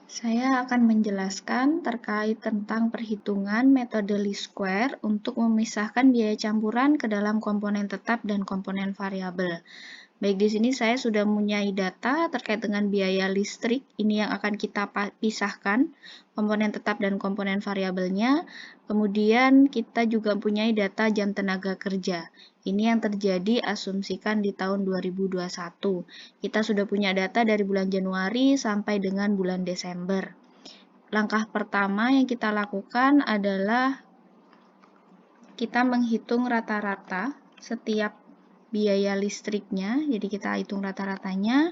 Saya akan menjelaskan terkait tentang perhitungan metode least square untuk memisahkan biaya campuran ke dalam komponen tetap dan komponen variabel. Baik, di sini saya sudah mempunyai data terkait dengan biaya listrik. Ini yang akan kita pisahkan, komponen tetap dan komponen variabelnya. Kemudian kita juga mempunyai data jam tenaga kerja. Ini yang terjadi asumsikan di tahun 2021. Kita sudah punya data dari bulan Januari sampai dengan bulan Desember. Langkah pertama yang kita lakukan adalah kita menghitung rata-rata setiap biaya listriknya, jadi kita hitung rata-ratanya.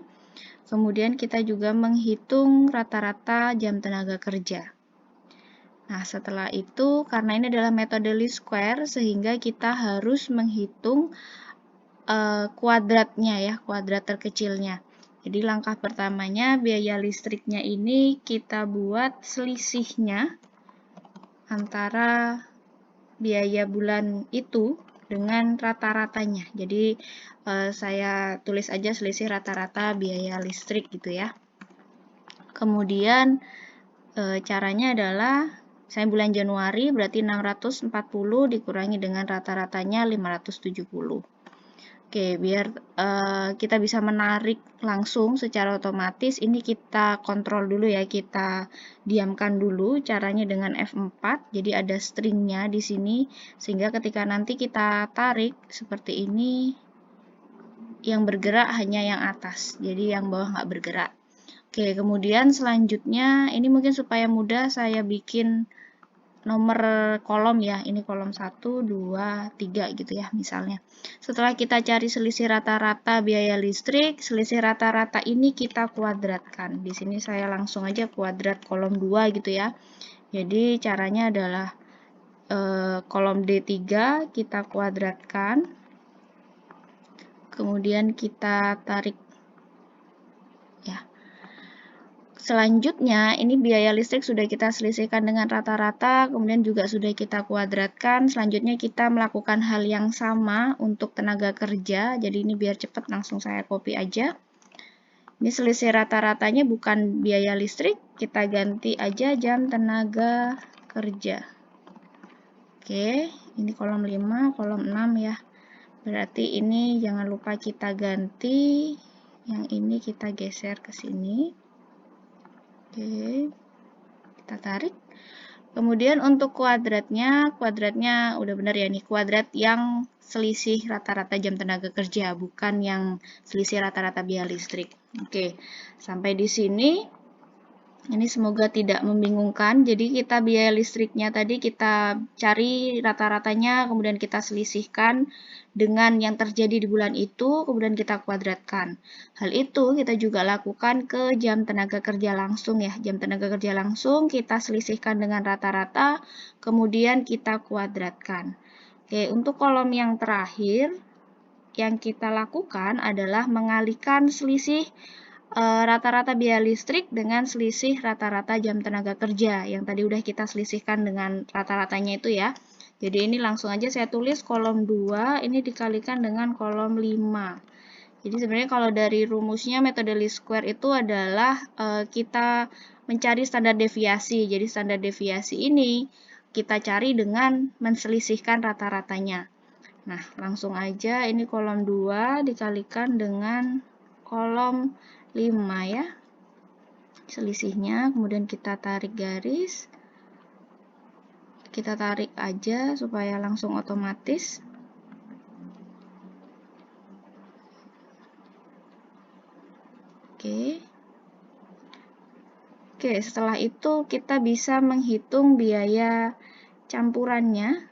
Kemudian kita juga menghitung rata-rata jam tenaga kerja. Nah, setelah itu, karena ini adalah metode least square, sehingga kita harus menghitung kuadratnya ya, kuadrat terkecilnya. Jadi langkah pertamanya, biaya listriknya ini kita buat selisihnya antara biaya bulan itu dengan rata-ratanya. Jadi saya tulis aja selisih rata-rata biaya listrik gitu ya. Kemudian caranya adalah saya bulan Januari berarti 640 dikurangi dengan rata-ratanya 570. Oke, biar kita bisa menarik langsung secara otomatis, ini kita kontrol dulu ya, kita diamkan dulu caranya dengan F4. Jadi ada stringnya di sini, sehingga ketika nanti kita tarik seperti ini, yang bergerak hanya yang atas, jadi yang bawah nggak bergerak. Oke, kemudian selanjutnya, ini mungkin supaya mudah saya bikin nomor kolom ya, ini kolom 1, 2, 3 gitu ya misalnya. Setelah kita cari selisih rata-rata biaya listrik, selisih rata-rata ini kita kuadratkan. Di sini saya langsung aja kuadrat kolom 2 gitu ya. Jadi caranya adalah kolom D3 kita kuadratkan. Kemudian kita tarik ya. Selanjutnya, ini biaya listrik sudah kita selisihkan dengan rata-rata, kemudian juga sudah kita kuadratkan. Selanjutnya kita melakukan hal yang sama untuk tenaga kerja. Jadi ini biar cepat langsung saya copy aja. Ini selisih rata-ratanya bukan biaya listrik, kita ganti aja jam tenaga kerja. Oke, ini kolom 5, kolom 6 ya. Berarti ini jangan lupa kita ganti, yang ini kita geser ke sini. Oke, kita tarik. Kemudian untuk kuadratnya udah benar ya, nih kuadrat yang selisih rata-rata jam tenaga kerja, bukan yang selisih rata-rata biaya listrik. Oke, sampai di sini. Ini semoga tidak membingungkan. Jadi kita biaya listriknya tadi kita cari rata-ratanya, kemudian kita selisihkan dengan yang terjadi di bulan itu, kemudian kita kuadratkan. Hal itu kita juga lakukan ke jam tenaga kerja langsung ya. Jam tenaga kerja langsung kita selisihkan dengan rata-rata, kemudian kita kuadratkan. Oke, untuk kolom yang terakhir, yang kita lakukan adalah mengalihkan selisih rata-rata biaya listrik dengan selisih rata-rata jam tenaga kerja yang tadi udah kita selisihkan dengan rata-ratanya itu ya. Jadi ini langsung aja saya tulis kolom 2 ini dikalikan dengan kolom 5. Jadi sebenarnya kalau dari rumusnya metode least square itu adalah kita mencari standar deviasi. Jadi standar deviasi ini kita cari dengan menselisihkan rata-ratanya. Nah, langsung aja ini kolom 2 dikalikan dengan kolom 5 ya. Selisihnya, kemudian kita tarik garis. Kita tarik aja supaya langsung otomatis. Oke, setelah itu kita bisa menghitung biaya campurannya.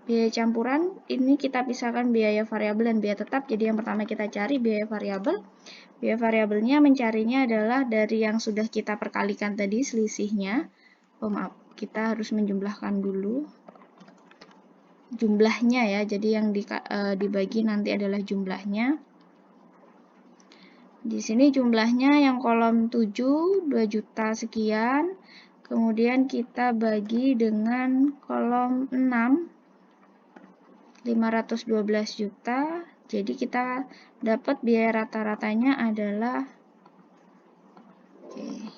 Biaya campuran ini kita pisahkan biaya variabel dan biaya tetap. Jadi yang pertama kita cari biaya variabel. Biaya variabelnya mencarinya adalah dari yang sudah kita perkalikan tadi selisihnya. Oh maaf, kita harus menjumlahkan dulu jumlahnya ya. Jadi yang dibagi nanti adalah jumlahnya. Di sini jumlahnya yang kolom 7 2 juta sekian. Kemudian kita bagi dengan kolom 6 512 juta Jadi kita dapat biaya rata-ratanya adalah, oke,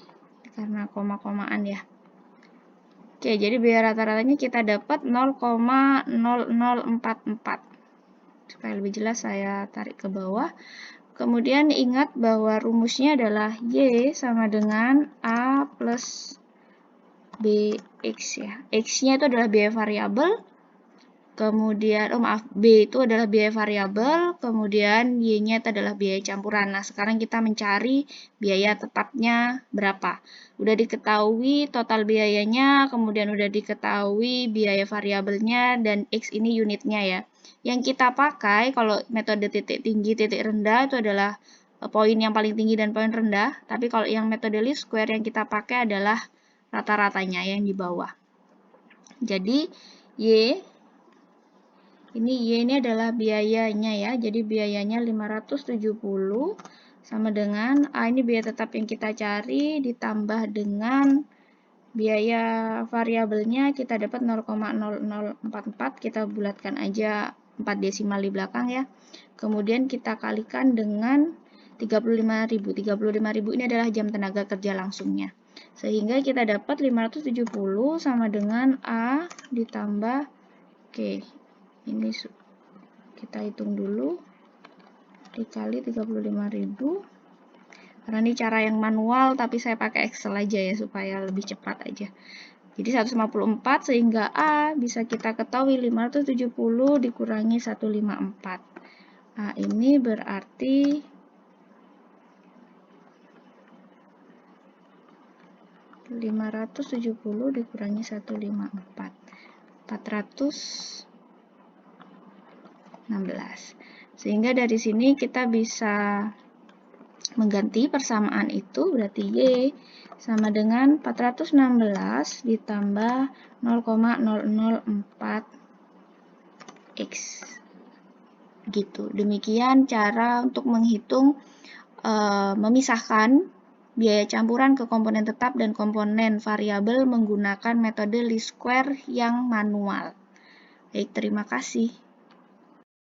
karena koma-komaan ya. Oke, jadi biaya rata-ratanya kita dapat 0,0044. Supaya lebih jelas saya tarik ke bawah. Kemudian ingat bahwa rumusnya adalah Y sama dengan A plus BX ya. X-nya itu adalah biaya variabel. Kemudian, B itu adalah biaya variabel, kemudian Y-nya itu adalah biaya campuran. Nah, sekarang kita mencari biaya tetapnya berapa. Udah diketahui total biayanya, kemudian udah diketahui biaya variabelnya, dan X ini unitnya ya. Yang kita pakai, kalau metode titik tinggi, titik rendah itu adalah poin yang paling tinggi dan poin rendah. Tapi kalau yang metode least square yang kita pakai adalah rata-ratanya yang di bawah. Jadi, Y ini adalah biayanya ya. Jadi biayanya 570 sama dengan A, ini biaya tetap yang kita cari ditambah dengan biaya variabelnya, kita dapat 0,0044. Kita bulatkan aja 4 desimal di belakang ya. Kemudian kita kalikan dengan 35.000. 35.000 ini adalah jam tenaga kerja langsungnya. Sehingga kita dapat 570 sama dengan A ditambah, oke, ini kita hitung dulu, dikali 35.000. Karena ini cara yang manual, tapi saya pakai Excel aja ya, supaya lebih cepat aja. Jadi 154, sehingga A bisa kita ketahui 570 dikurangi 154. A ini berarti 570 dikurangi 154. 416. Sehingga dari sini kita bisa mengganti persamaan itu, berarti Y sama dengan 416 ditambah 0,004 X. Gitu. Demikian cara untuk menghitung, memisahkan biaya campuran ke komponen tetap dan komponen variabel menggunakan metode least square yang manual. Baik, terima kasih.